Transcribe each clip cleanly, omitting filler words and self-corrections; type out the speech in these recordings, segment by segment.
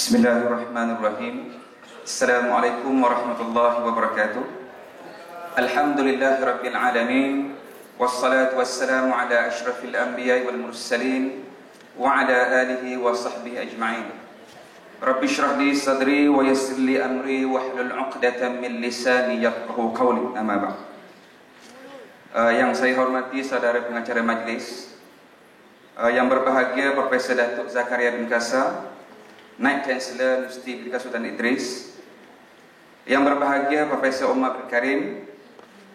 Bismillahirrahmanirrahim. Assalamualaikum warahmatullahi wabarakatuh. Alhamdulillahirabbil alamin. Wassalatu wassalamu ala asyrafil anbiya'i wal mursalin wa ala alihi wa sahbihi ajma'in. Rabbi shrah li sadri wa yassir li amri wahlul 'uqdatam min lisani yafqahu qawli. Amma ba'd. Yang saya hormati saudara pengacara majlis, yang berbahagia Profesor Datuk Zakaria bin Kasa, Naib Chancellor Universiti Pendidikan Sultan Idris, yang berbahagia Profesor Omar bin Karim,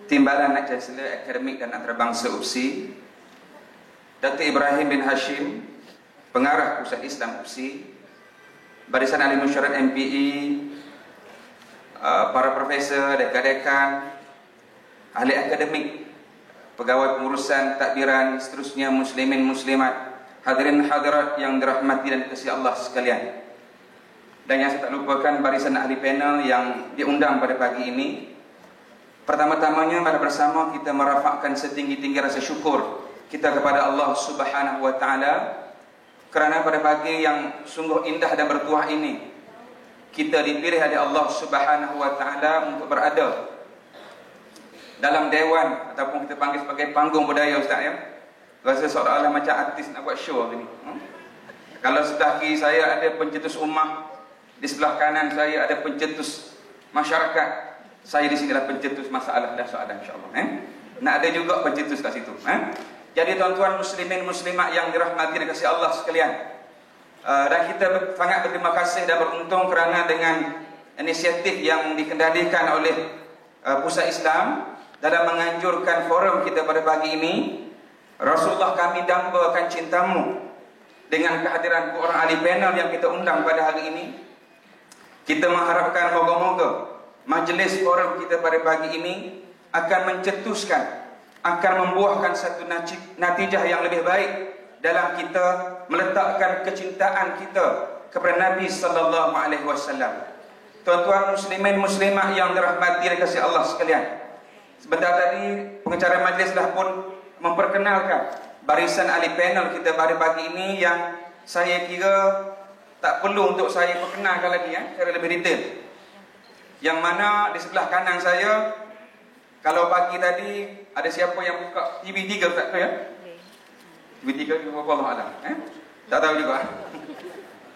Timbalan Naib Chancellor Akademik dan Antarabangsa UPSI, Datuk Ibrahim bin Hashim, Pengarah Pusat Islam UPSI, Barisan Ahli Mesyuarat MPE, para profesor, dekan-dekan, ahli akademik, pegawai pengurusan, takbiran, seterusnya, muslimin, muslimat, hadirin hadirat yang dirahmati dan dikasihi Allah sekalian. Dan yang saya tak lupakan barisan ahli panel yang diundang pada pagi ini. Pertama-tamanya mari bersama kita merafakkan setinggi-tinggi rasa syukur kita kepada Allah Subhanahu wa taala kerana pada pagi yang sungguh indah dan bertuah ini kita dipilih oleh Allah Subhanahu wa taala untuk berada dalam dewan ataupun kita panggil sebagai panggung budaya, Ustaz, ya. Rasa seolah-olah macam artis nak buat show ni. Kalau sebelah kiri saya ada pencetus ummah, di sebelah kanan saya ada pencetus masyarakat, saya di sini adalah pencetus masalah dan soalan, insya-Allah. Nak ada juga pencetus kat situ. Jadi tuan-tuan muslimin muslimat yang dirahmati dan kasih Allah sekalian, dan kita sangat berterima kasih dan beruntung kerana dengan inisiatif yang dikendalikan oleh Pusat Islam dalam menganjurkan forum kita pada pagi ini, Rasulullah kami dambakan cintamu, dengan kehadiran orang ahli panel yang kita undang pada hari ini. Kita mengharapkan moga-moga majlis forum kita pada pagi ini akan mencetuskan, akan membuahkan satu natijah yang lebih baik dalam kita meletakkan kecintaan kita kepada Nabi sallallahu alaihi wasallam. Tuan-tuan muslimin muslimat yang dirahmati dan kasih Allah sekalian, sebentar tadi pengacara majlis dah pun memperkenalkan barisan ahli panel kita pada pagi ini yang saya kira tak perlu untuk saya perkenalkan lagi, secara lebih detail. Yang mana di sebelah kanan saya, kalau pagi tadi ada siapa yang buka TV3, Ustaz tu, ya? TV3 Allah Alam, tak tahu juga.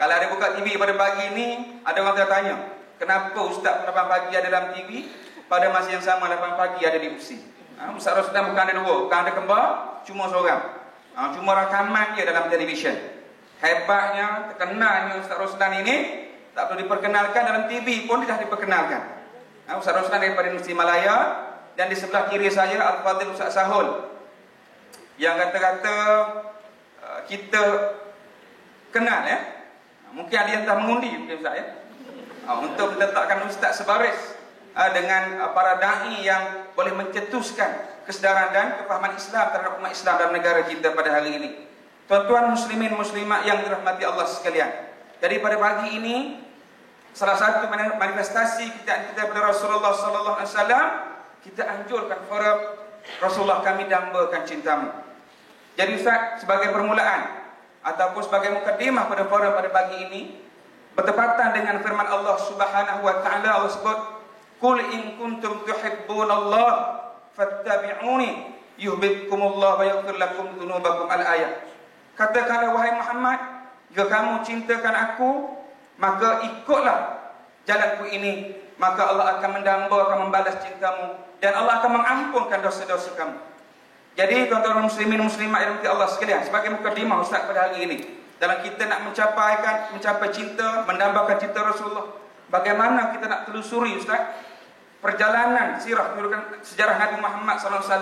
Kalau ada buka TV pada pagi ini, ada orang tanya, kenapa Ustaz 8 pagi ada dalam TV, pada masa yang sama 8 pagi ada di UPSI? Ustaz Roslan bukan ada dua, bukan ada kembar, cuma seorang. Cuma rakaman dia dalam televisyen. Hebatnya, terkenalnya Ustaz Roslan ini tak perlu diperkenalkan, dalam TV pun dah diperkenalkan. Ustaz Roslan daripada Universiti Malaya, dan di sebelah kiri saya Al-Fadhil Ustaz Sahul, yang kata-kata kita kenal, ya. Mungkin ada yang dah mengundi, Ustaz, ya, untuk meletakkan Ustaz sebaris dengan para da'i yang boleh mencetuskan kesedaran dan kefahaman Islam terhadap umat Islam dalam negara kita pada hari ini. Tuan-tuan muslimin muslimat yang dirahmati Allah sekalian, jadi pada pagi ini salah satu manifestasi kita kepada Rasulullah sallallahu alaihi wasallam, kita anjurkan forum Rasulullah kami dambakan cintamu. Jadi Ustaz, sebagai permulaan ataupun sebagai mukaddimah pada forum pada pagi ini, bertepatan dengan firman Allah Subhanahu wa taala, Allah sebut, "Qul in kuntum tuhibbunallah fattabi'uni yuhibbukumullah wa yaghfir lakum dzunubakum." Al-ayat. Katakanlah wahai Muhammad, jika kamu cintakan aku, maka ikutlah jalanku ini, maka Allah akan mendamba, akan membalas cintamu, dan Allah akan mengampunkan dosa-dosa kamu. Jadi tuan-tuan muslimin muslimat yang dirahmati Allah sekalian, sebagai mukadimah Ustaz pada hari ini, dalam kita nak mencapai cinta, mendambakan cinta Rasulullah, bagaimana kita nak telusuri, Ustaz, perjalanan sejarah Nabi Muhammad SAW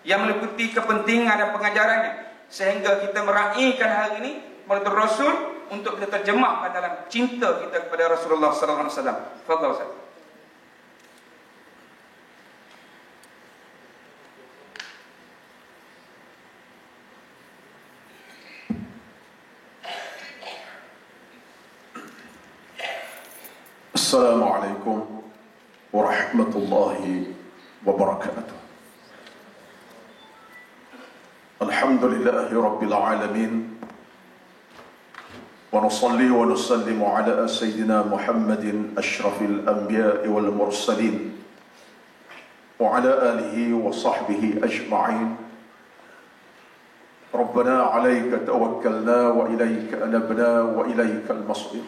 yang meliputi kepentingan dan pengajarannya, sehingga kita meraihkan hari ini Maulid Rasul untuk kita terjemahkan dalam cinta kita kepada Rasulullah SAW. Fadhal, Ustaz. Assalamualaikum warahmatullahi wabarakatuh. Alhamdulillahi rabbil alamin, ونصلي ونسلم على سيدنا محمد أشرف الأنبياء والمرسلين وعلى آله وصحبه أجمعين. ربنا عليك توكلنا وإليك أنبنا وإليك المصير.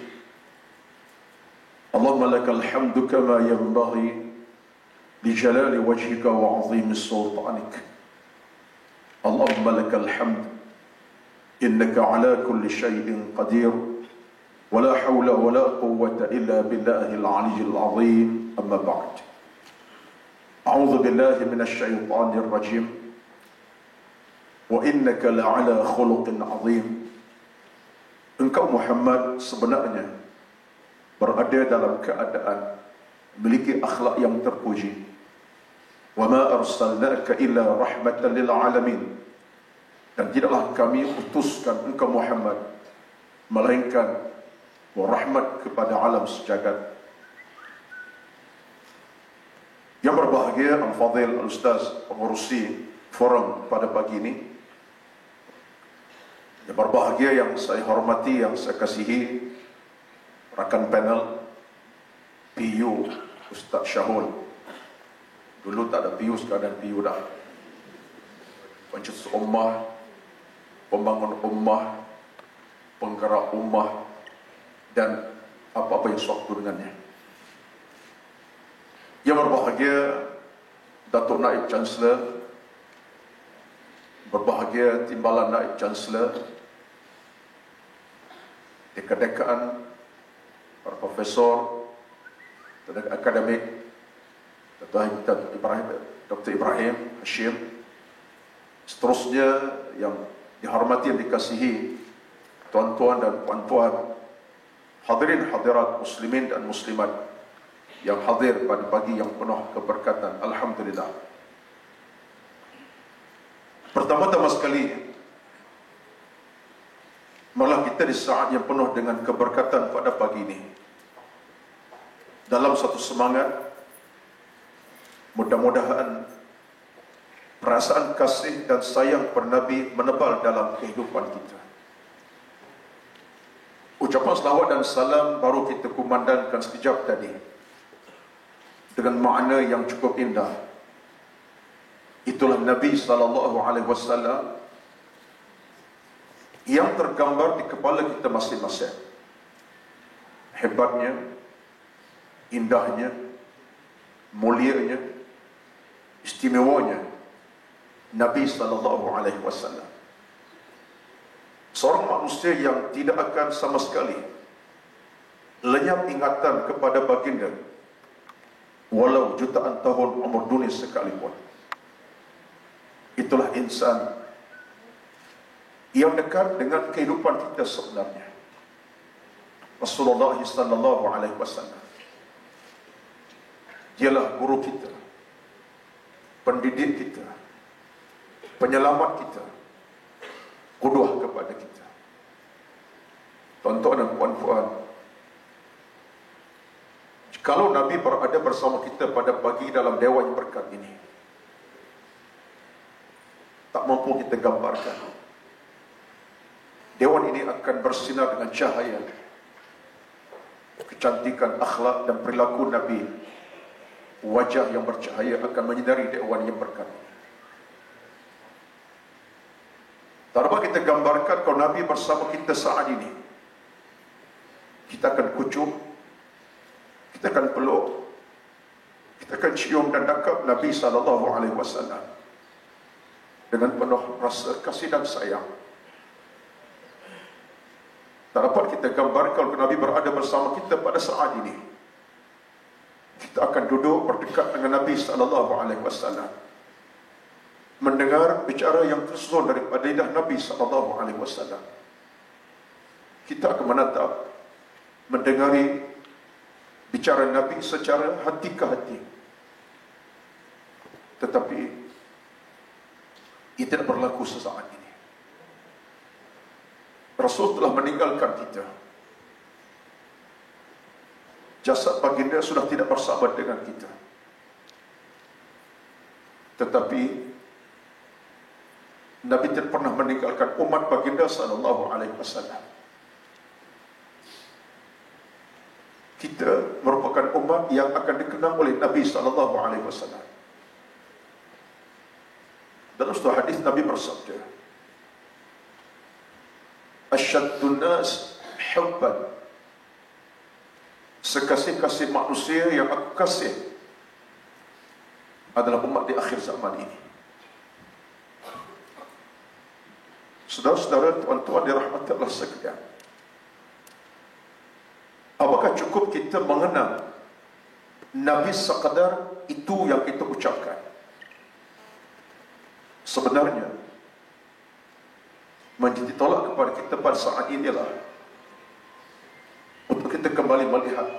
اللهم لك الحمد كما ينبغي لجلال وجهك وعظيم سلطانك. اللهم لك الحمد إنك على كل شيء قدير ولا حول ولا قوة إلا بالله العلي العظيم. أما بعد، أعوذ بالله من الشيطان الرجيم. وإنك لعلى خلق عظيم. Engkau Muhammad sebenarnya berada dalam keadaan memiliki akhlak yang terpuji. Wa ma arsalnaka illa rahmatan lil alamin. Dan tidaklah kami utuskan engkau Muhammad melainkan rahmat kepada alam sejagat. Yang berbahagia Al-Fadhil Al-Ustaz pengurusi forum pada pagi ini, yang berbahagia yang saya hormati, yang saya kasihi rakan panel PU Ustaz Syahul. Dulu tak ada PU, sekarang PU dah. Pencetus ummah, pembangun ummah, penggerak ummah, dan apa-apa yang sewaktu dengannya. Yang berbahagia Datuk Naib Chancellor, berbahagia Timbalan Naib Chancellor, dekan-dekan, para profesor, tenaga akademik, Dr. Ibrahim Hashim, seterusnya yang dihormati dan dikasihi tuan-tuan dan puan-puan, hadirin hadirat muslimin dan muslimat yang hadir pada pagi yang penuh keberkatan. Alhamdulillah. Pertama-tama sekali, malah kita di saat yang penuh dengan keberkatan pada pagi ini, dalam satu semangat, mudah-mudahan perasaan kasih dan sayang per Nabi menebal dalam kehidupan kita. Ucapan selawat dan salam baru kita kumandangkan sekejap tadi dengan makna yang cukup indah. Itulah Nabi SAW yang tergambar di kepala kita masing-masing. Hebatnya, indahnya, mulianya, istimewanya Nabi SAW. Seorang manusia yang tidak akan sama sekali lenyap ingatan kepada baginda walau jutaan tahun umur dunia sekalipun. Itulah insan yang dekat dengan kehidupan kita sebenarnya. Rasulullah SAW, dialah guru kita, pendidik kita, penyelamat kita, qudwah kepada kita. Tuan-tuan dan puan-puan, kalau Nabi berada bersama kita pada pagi dalam dewan berkat ini, tak mampu kita gambarkan. Dewan ini akan bersinar dengan cahaya kecantikan akhlak dan perilaku Nabi. Wajah yang bercahaya akan menyinari dewan yang berkat ini. Tak dapat kita gambarkan kalau Nabi bersama kita saat ini, kita akan kucuk, kita akan peluk, kita akan cium dan dakap Nabi SAW dengan penuh rasa kasih dan sayang. Tak dapat kita gambarkan kalau Nabi berada bersama kita pada saat ini, kita akan duduk berdekat dengan Nabi SAW, mendengar bicara yang tersusun daripada lidah Nabi SAW. Kita akan menatap, mendengari bicara Nabi secara hati ke hati. Tetapi ia tidak berlaku sesaat ini. Rasul telah meninggalkan kita. Jasad baginda sudah tidak bersama dengan kita. Tetapi Nabi tidak pernah meninggalkan umat baginda SAW. kita merupakan umat yang akan dikenang oleh Nabi SAW. Dalam sebuah hadis Nabi bersabda, "Asyaddun nas hubban." Sekasih-kasih manusia yang aku kasih adalah umat di akhir zaman ini. Saudara-saudara, tuan-tuan dirahmati Allah sekalian, apakah cukup kita mengenal Nabi sekadar itu yang kita ucapkan? Sebenarnya menjadi tolak kepada kita pada saat inilah untuk kita kembali melihat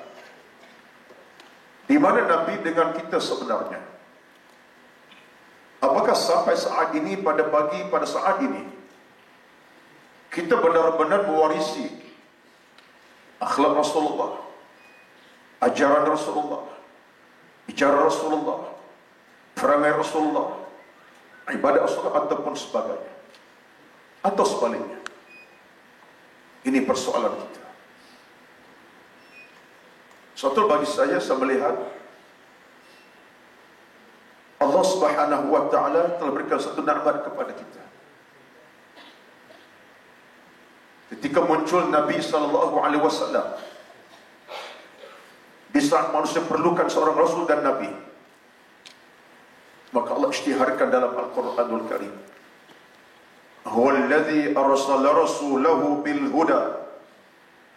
di mana Nabi dengan kita sebenarnya. Apakah sampai saat ini, pada saat ini kita benar-benar mewarisi akhlak Rasulullah, ajaran Rasulullah, bicara Rasulullah, perangai Rasulullah, ibadah Rasulullah ataupun sebagainya, atau sebaliknya? Ini persoalan kita. Suatu bagi saya melihat Allah Subhanahu wa Ta'ala telah berikan satu nikmat kepada kita. Ketika muncul Nabi SAW, di saat manusia perlukan seorang Rasul dan Nabi, maka Allah isytiharkan dalam Al-Quranul Karim, "Huwa alladhi arsala rasulahu bil huda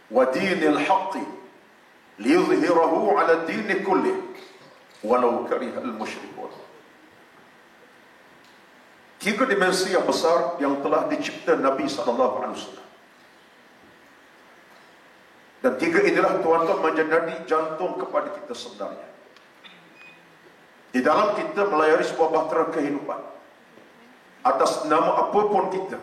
wa dinil haqqi liyudhhirahu ala dini kullih walau karihal musyrikun." Tiga dimensi yang besar yang telah dicipta Nabi SAW. Dan tiga inilah tuan-tuan menjadi jantung kepada kita sebenarnya. Di dalam kita melayari sebuah bahtera kehidupan, atas nama apapun kita,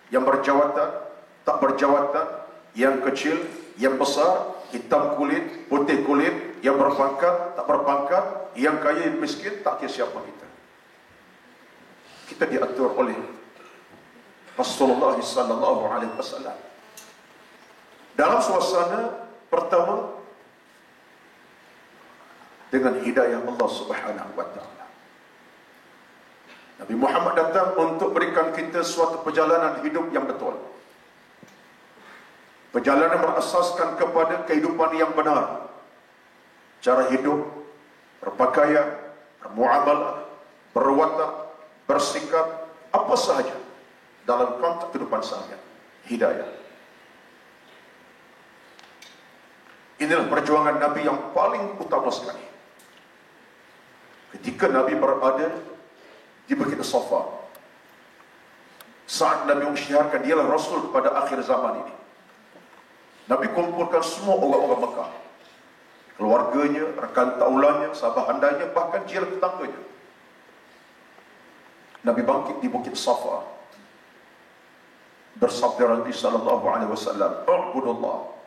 yang berjawatan, tak berjawatan, yang kecil, yang besar, hitam kulit, putih kulit, yang berpangkat, tak berpangkat, yang kaya, yang miskin, tak kira siapa kita. Kita diatur oleh Rasulullah SAW dalam suasana pertama dengan hidayah Allah Subhanahu wa Ta'ala. Nabi Muhammad datang untuk berikan kita suatu perjalanan hidup yang betul. Perjalanan berasaskan kepada kehidupan yang benar. Cara hidup, berpakaian, bermuamalah, berwatak, bersikap, apa sahaja dalam konteks kehidupan seharian. Hidayah. Inilah perjuangan Nabi yang paling utama sekali. Ketika Nabi berada di Bukit Safa, saat Nabi mengisytiharkan dialah Rasul kepada akhir zaman ini, Nabi kumpulkan semua orang-orang Mekah, keluarganya, rekan taulannya, sahabat handanya, bahkan jiran tetangganya. Nabi bangkit di Bukit Safa, bersabda Nabi SAW, "U'budullah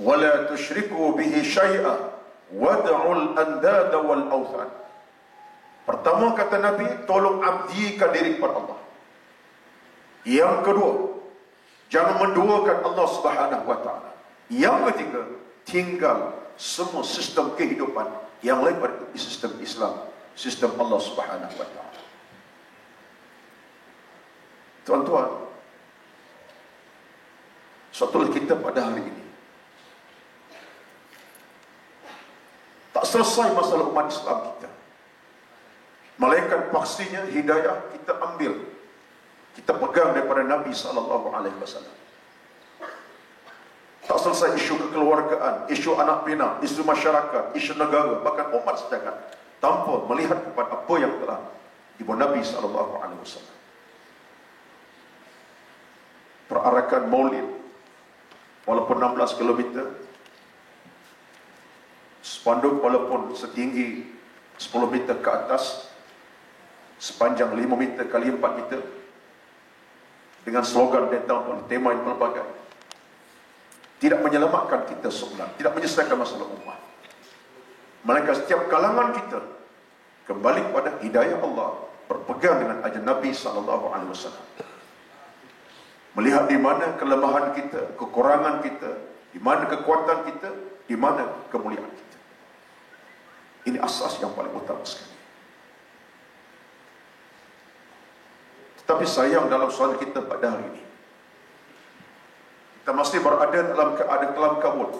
wala tusyriku bihi syai'a wad'ul andada wal awthan." Pertama kata Nabi, tolong abdikan diri kepada Allah. Yang kedua, jangan menduakan Allah Subhanahu wa Ta'ala. Yang ketiga, tinggal semua sistem kehidupan yang lain pada sistem Islam, sistem Allah Subhanahu wa Ta'ala. Tuan-tuan, suatu kita pada hari ini tak selesai masalah umat Islam kita, melainkan pastinya hidayah kita ambil, kita pegang daripada Nabi SAW. Tak selesai isu kekeluargaan, isu anak pinak, isu masyarakat, isu negara, bahkan umat sejagat, tanpa melihat kepada apa yang telah dibawa Nabi SAW. Perarakan Maulid, walaupun 16 km, spanduk walaupun setinggi 10 meter ke atas, sepanjang 5 meter kali 4 meter, dengan slogan tentang tema yang pelbagai, tidak menyelamatkan kita sebenarnya, tidak menyelesaikan masalah umat. Melainkan setiap kalangan kita kembali kepada hidayah Allah, berpegang dengan ajaran Nabi SAW. Melihat di mana kelemahan kita, kekurangan kita, Di mana kekuatan kita, di mana kemuliaan kita. Ini asas yang paling utama sekali. Tetapi sayang dalam soal kita pada hari ini, kita masih berada dalam keadaan kelam kabut.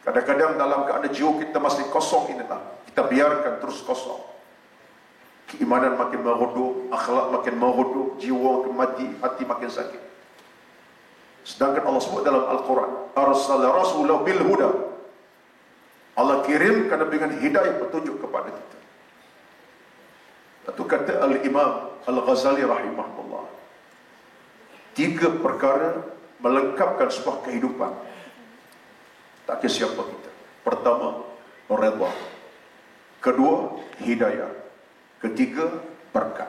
Kadang-kadang dalam keadaan jiwa kita masih kosong inilah, kita biarkan terus kosong. Keimanan makin meredup, akhlak makin meredup, jiwa makin mati, hati makin sakit. Sedangkan Allah sebut dalam Al-Quran, arsala rasulahu bil huda. Allah kirimkan dengan hidayah petunjuk kepada kita. Itu kata Al-Imam Al-Ghazali rahimahullah. 3 perkara melengkapkan sebuah kehidupan. Tak kira siapa kita. Pertama, redha. Kedua, hidayah. Ketiga, berkat.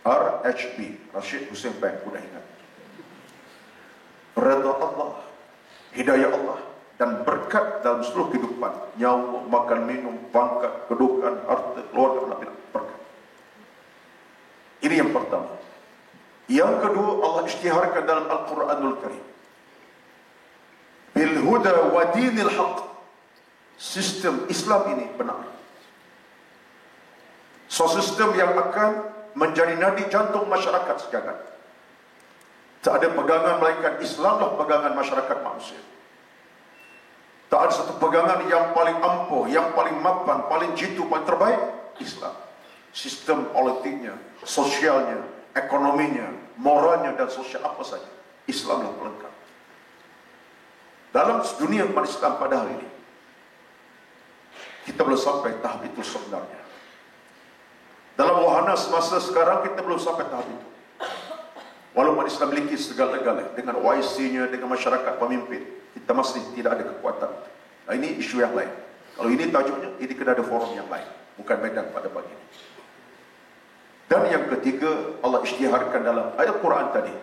RHB, Rashid Hussein Bank, mudah ingat. Redha Allah, hidayah Allah, dan berkat dalam seluruh kehidupan. Nyawa, makan, minum, pangkat, kedudukan, harta, keluarga, anak, berkat. Ini yang pertama. Yang kedua, Allah isytiharkan dalam Al-Quranul Karim. Bil huda wa dinil haq. Sistem Islam ini benar. Sistem yang akan menjadi nadi jantung masyarakat sejagat. Tak ada pegangan melainkan Islamlah pegangan masyarakat manusia. Tak ada satu pegangan yang paling ampuh, yang paling mapan, paling jitu, paling terbaik. Islam. Sistem politiknya, sosialnya, ekonominya, moralnya, dan sosial apa saja. Islamlah pelengkap. Dalam dunia umat Islam pada hari ini, kita belum sampai tahap itu sebenarnya. Dalam wahana semasa sekarang kita belum sampai tahap itu. Walaupun Islam memiliki segala-galanya dengan OIC-nya, dengan masyarakat pemimpin, kita masih tidak ada kekuatan. Nah, ini isu yang lain. Kalau ini tajuknya, ini kena ada forum yang lain, bukan medan pada pagi ini. Dan yang ketiga, Allah isytiharkan dalam ayat Quran tadi,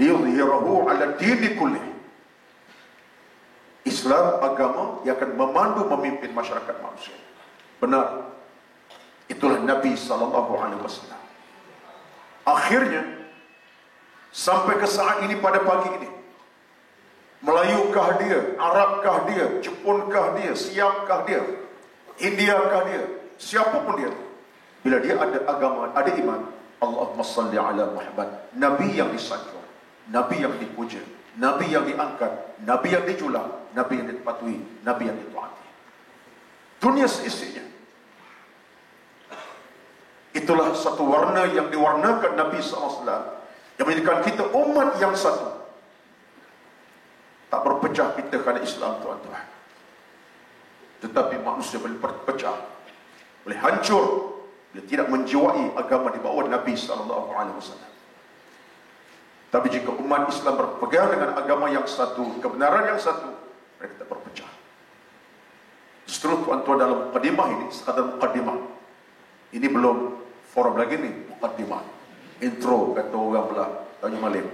liyudhhirahu 'ala dini kullih. Islam agama yang akan memandu memimpin masyarakat manusia. Benar. Itulah Nabi SAW. Akhirnya, sampai ke saat ini pada pagi ini, Melayukah dia, Arabkah dia, Jepunkah dia, Siamkah dia, Indiakah dia, siapapun dia, bila dia ada agama, ada iman, Allahumma salli ala Muhammad, Nabi yang disanjung, Nabi yang dipuja, Nabi yang diangkat, Nabi yang dijulang, Nabi yang dipatuhi, Nabi yang ditaati. Dunia seisinya. Itulah satu warna yang diwarnakan Nabi SAW, yang menjadikan kita umat yang satu. Tak berpecah kita kerana Islam, tuan-tuan. Tetapi manusia boleh berpecah, boleh hancur, bila tidak menjiwai agama di bawah Nabi SAW. Tapi jika umat Islam berpegang dengan agama yang satu, kebenaran yang satu, mereka tak berpecah. Justru tuan-tuan dalam muqaddimah ini, sekadar muqaddimah, ini belum forum lagi nih, muqaddimah, intro kata orang belah Tanjung Malim.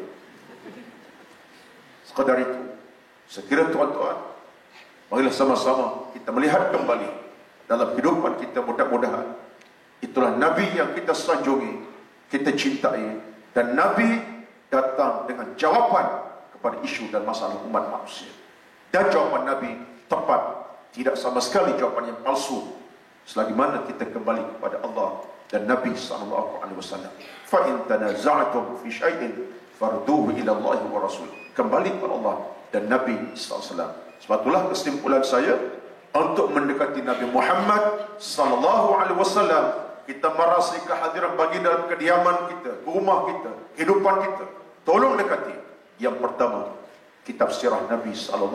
Sekadar itu, sekira tuan-tuan, marilah sama-sama kita melihat kembali dalam kehidupan kita, mudah-mudahan itulah Nabi yang kita sanjungi, kita cintai, dan Nabi datang dengan jawapan kepada isu dan masalah umat manusia. Dan jawapan Nabi tepat, tidak sama sekali jawapan yang palsu, selagi mana kita kembali kepada Allah dan Nabi SAW. Fa in tanaza'tum fi syai'in farduhu ila Allah wa Rasul. Kembali kepada Allah dan Nabi SAW. Sebab itulah kesimpulan saya, untuk mendekati Nabi Muhammad SAW, kita merasai kehadiran bagi dalam kediaman kita, rumah kita, kehidupan kita. Tolong dekati. Yang pertama, kitab sirah Nabi SAW.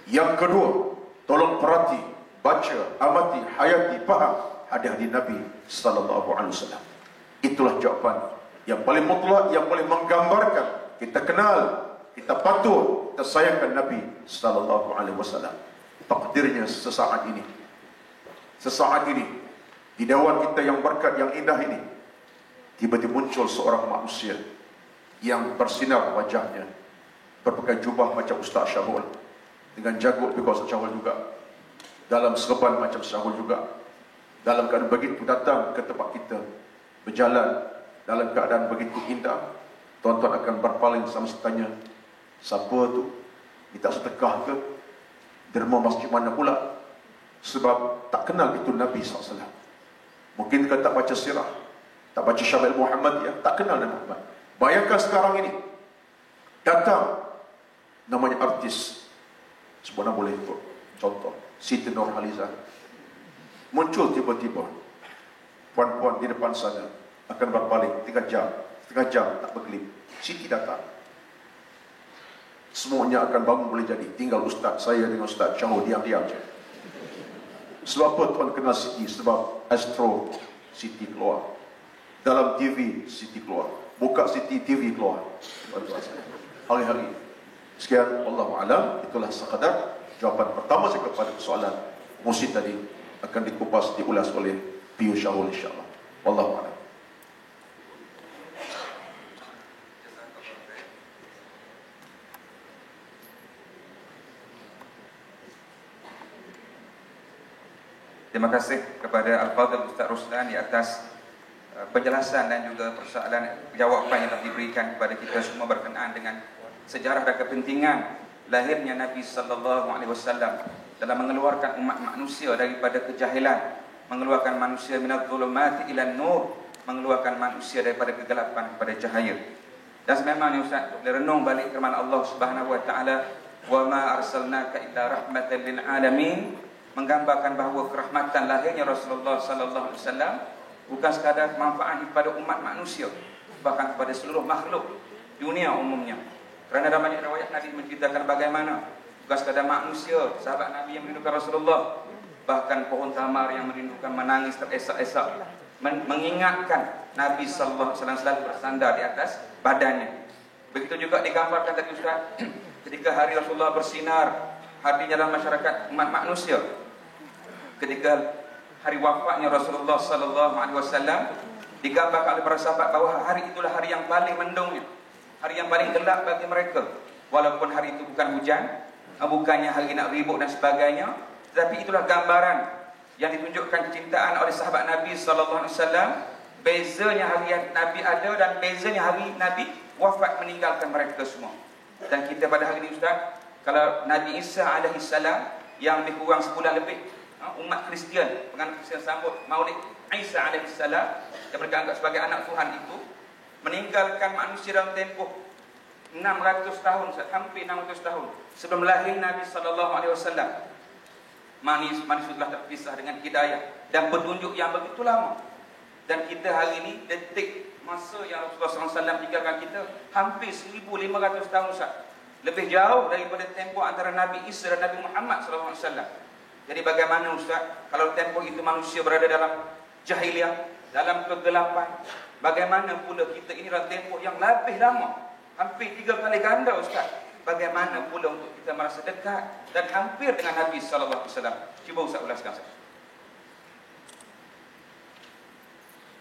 Yang kedua, tolong perhati, baca, amati, hayati, faham hadis-hadis Nabi SAW. Itulah jawapan yang paling mutlak, yang paling menggambarkan kita kenal, kita patuh, kita sayangkan Nabi SAW. Takdirnya sesaat ini, di dewan kita yang berkat, yang indah ini, tiba-tiba muncul seorang manusia yang bersinar wajahnya, berpakai jubah macam Ustaz Syahul, dengan jagut juga Ustaz Syahul juga, dalam serban macam Syahul juga, dalam keadaan begitu datang ke tempat kita, berjalan dalam keadaan begitu indah, Tuan-tuan akan berpaling sama tanya, siapa tu? Minta sedekah ke? Derma masjid mana pula? Sebab tak kenal itu Nabi SAW. Mungkin kan tak baca sirah, tak baca Syamil Muhammad, ya, tak kenal Nabi Muhammad. Bayangkan sekarang ini datang namanya artis, sebenarnya boleh ikut contoh Siti Nurhaliza, muncul tiba-tiba puan-puan di depan sana akan berpaling 3 jam tak berkelip. Siti datang, semuanya akan bangun boleh jadi, tinggal Ustaz, saya dengan Ustaz Syahul diam-diam je. Sebab apa tuan kenal Siti? Sebab Astro Siti keluar, dalam TV Siti keluar, buka Siti TV keluar, hari-hari. Sekian, Wallahu a'lam. Itulah sekadar jawapan pertama saya kepada soalan Musid tadi, akan dikupas, diulas oleh Piyu Syahul insyaAllah. Wallahu a'lam. Terima kasih kepada Al-Fadhil Ustaz Ruslan di atas penjelasan dan juga persoalan jawapan yang telah diberikan kepada kita semua berkenaan dengan sejarah dan kepentingan lahirnya Nabi sallallahu alaihi wasallam dalam mengeluarkan umat manusia daripada kejahilan, mengeluarkan manusia minadh dhulumati ila nur, mengeluarkan manusia daripada kegelapan kepada cahaya. Dan sememangnya Ustaz, bila renung balik firman Allah Subhanahu wa taala, "Wa ma arsalnaka illa rahmatan lil alamin", menggambarkan bahawa kerahmatan lahirnya Rasulullah sallallahu alaihi wasallam bukan sekadar manfaat kepada umat manusia, bahkan kepada seluruh makhluk dunia umumnya. Kerana dalam banyak riwayat Nabi menceritakan bagaimana bukan sekadar manusia, sahabat Nabi yang merindukan Rasulullah, bahkan pohon tamar yang merindukan menangis teresak-esak, mengingatkan Nabi sallallahu alaihi wasallam selalu bersandar di atas badannya. Begitu juga digambarkan tadi Ustaz, ketika hari Rasulullah bersinar, hadirnya dalam masyarakat umat manusia. Ketika hari wafatnya Rasulullah sallallahu alaihi wasallam, digambarkan oleh para sahabat bahawa hari itulah hari yang paling mendungnya, hari yang paling gelap bagi mereka. Walaupun hari itu bukan hujan, bukannya hari nak ribut dan sebagainya, tetapi itulah gambaran yang ditunjukkan kecintaan oleh sahabat Nabi sallallahu alaihi wasallam. Bezanya hari Nabi ada dan bezanya hari Nabi wafat meninggalkan mereka semua. Dan kita pada hari ini Ustaz, kalau Nabi Isa alaihi salam yang lebih kurang sebulan lebih, umat Kristian, penganut Kristian sambut Maulid Isa alaihi salam yang mereka anggap sebagai anak Tuhan itu, meninggalkan manusia dalam tempoh 600 tahun, hampir 600 tahun sebelum lahir Nabi sallallahu alaihi wasallam. Manusia telah terpisah dengan hidayah dan petunjuk yang begitu lama. Dan kita hari ini, detik masa yang Rasulullah SAW tinggalkan kita hampir 1500 tahun Ustaz. Lebih jauh daripada tempoh antara Nabi Isa dan Nabi Muhammad SAW. Jadi bagaimana Ustaz, kalau tempoh itu manusia berada dalam jahiliah, dalam kegelapan, bagaimana pula kita ini dalam tempoh yang lebih lama, hampir 3 kali ganda Ustaz. Bagaimana pula untuk kita merasa dekat dan hampir dengan Nabi SAW. Cuba Ustaz ulaskan Ustaz.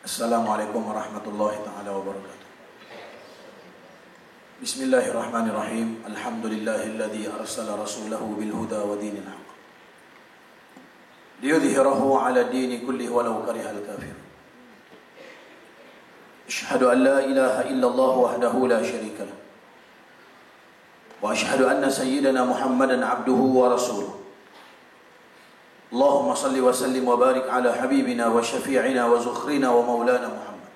Assalamualaikum warahmatullahi ta'ala wabarakatuh. Bismillahirrahmanirrahim. Alhamdulillahilladzi arsala rasulahu bilhuda wa dinil haq liyudhhirahu ala dini kullihi walau karihal kafir. Asyhadu an la ilaha illallah wahdahu la syarika lah, wa asyhadu anna sayyidana Muhammadan abduhu wa rasuluh. Allahumma salli wa sallim wa barik ala habibina wa syafi'ina wa zukhrina wa maulana Muhammad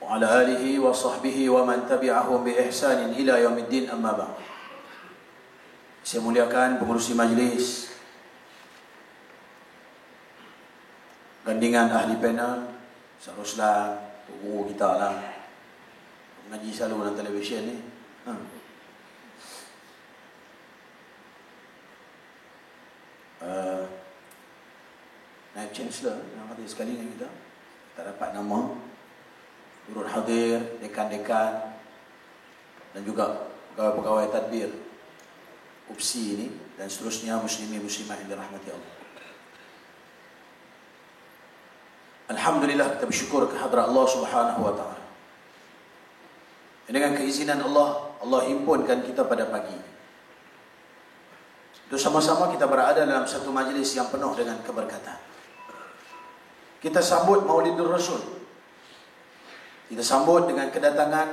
wa ala alihi wa sahbihi wa man tabi'ahum bi ihsanin ila yaumiddin, amma ba'd. Saya muliakan pengurusi majlis, gandingan ahli panel, Ustaz Ruslan, guru kita lah, mengaji selalu dalam televisyen ni. Naib Chancellor yang hadir sekali dengan kita, tak dapat nama, turut hadir, dekan-dekan dan juga pegawai-pegawai tadbir UPSI ini dan seterusnya, muslimin muslimah yang dirahmati Allah. Alhamdulillah, kita bersyukur kehadrat Allah Subhanahu wa taala. Dengan keizinan Allah, Allah himpunkan kita pada pagi itu sama-sama kita berada dalam satu majlis yang penuh dengan keberkatan. Kita sambut Maulidur Rasul Kita sambut dengan kedatangan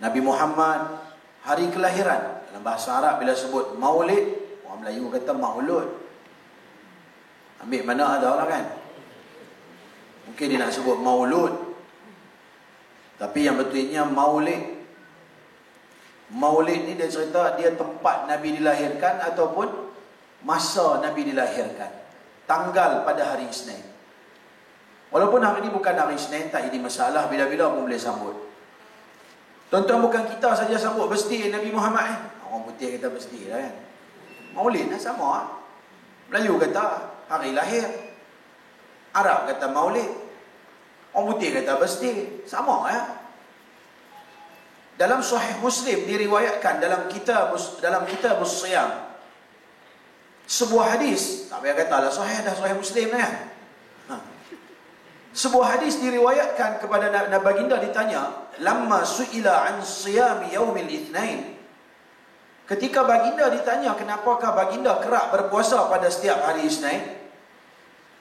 Nabi Muhammad, hari kelahiran. Dalam bahasa Arab bila sebut maulid, orang Melayu kata maulud. Ambil mana ada orang kan? Mungkin dia nak sebut maulud, tapi yang betulnya maulid. Maulid ni dia cerita dia tempat Nabi dilahirkan ataupun masa Nabi dilahirkan. Tanggal pada hari Isnin. Walaupun hari ini bukan hari Isnin, tak jadi masalah, bila-bila pun boleh sambut. Tuan-tuan, bukan kita saja sambut birthday Nabi Muhammad. Orang putih kata birthday lah kan. Maulid lah sama. Melayu kata hari lahir, Arab kata maulid, orang putih kata birthday. Sama ya. Dalam Sahih Muslim diriwayatkan dalam kitab Siyam, sebuah hadis, tak payah kata lah Sahih, dah Sahih Muslim lah kan. Sebuah hadis diriwayatkan kepada baginda ditanya, lamma su'ila an siyam yaumil itsnain. Ketika baginda ditanya kenapakah baginda kerap berpuasa pada setiap hari Isnin,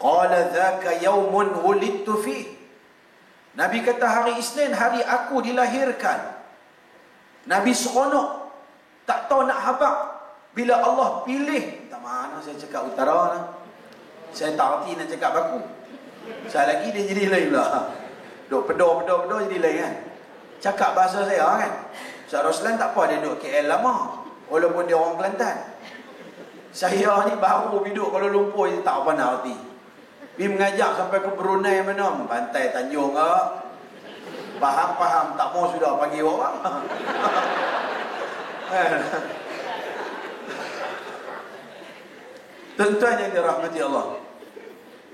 qala dzaka yaumun wulidtu fi. Nabi kata hari Isnin hari aku dilahirkan. Nabi seronok, tak tahu nak habaq bila Allah pilih. Tak mana saya cakap utara lah. Saya tak erti nak cakap baku. Saya lagi dia jadi lain pula. Duk pedo jadi lain kan. Cakap bahasa saya kan. Ustaz Roslan tak apa, dia duduk KL lama, walaupun dia orang Kelantan. Saya ni baru duduk Kuala Lumpur, dia tak apa nak erti. Pergi mengajak sampai ke Brunei mana, Pantai Tanjung ke, faham, tak mau sudah panggil orang. Tuan-tuan yang dirahmati Allah,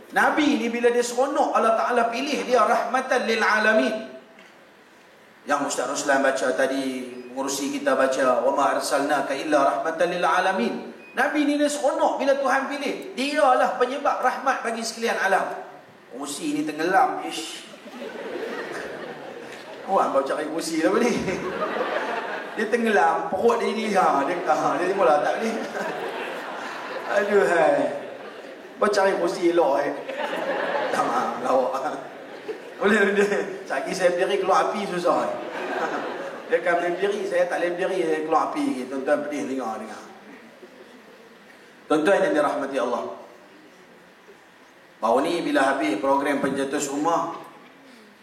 Nabi ni bila dia seronok, Allah Ta'ala pilih dia rahmatan lil alamin. Yang Ustaz Ruslan baca tadi, mengurusi kita baca, wa ma arsalnaka illa rahmatan lil alamin. Nabi ni dia seronok bila Tuhan pilih. Dia lah penyebab rahmat bagi sekalian alam. Kursi ni tenggelam. Ish. Orang baru cakap kursi lah ni. Dia tenggelam, perut dia ni. Dia mula tak boleh. Aduh hai. Baru cari kursi elok tak maaf, lawak. Boleh dia. Sagi saya berdiri keluar api susah. Dia kan boleh berdiri, saya tak boleh berdiri, saya keluar api. Tuan-tuan pedih dengar. Tuan-tuan yang dirahmati Allah, baru ni bila habis program pencetus rumah,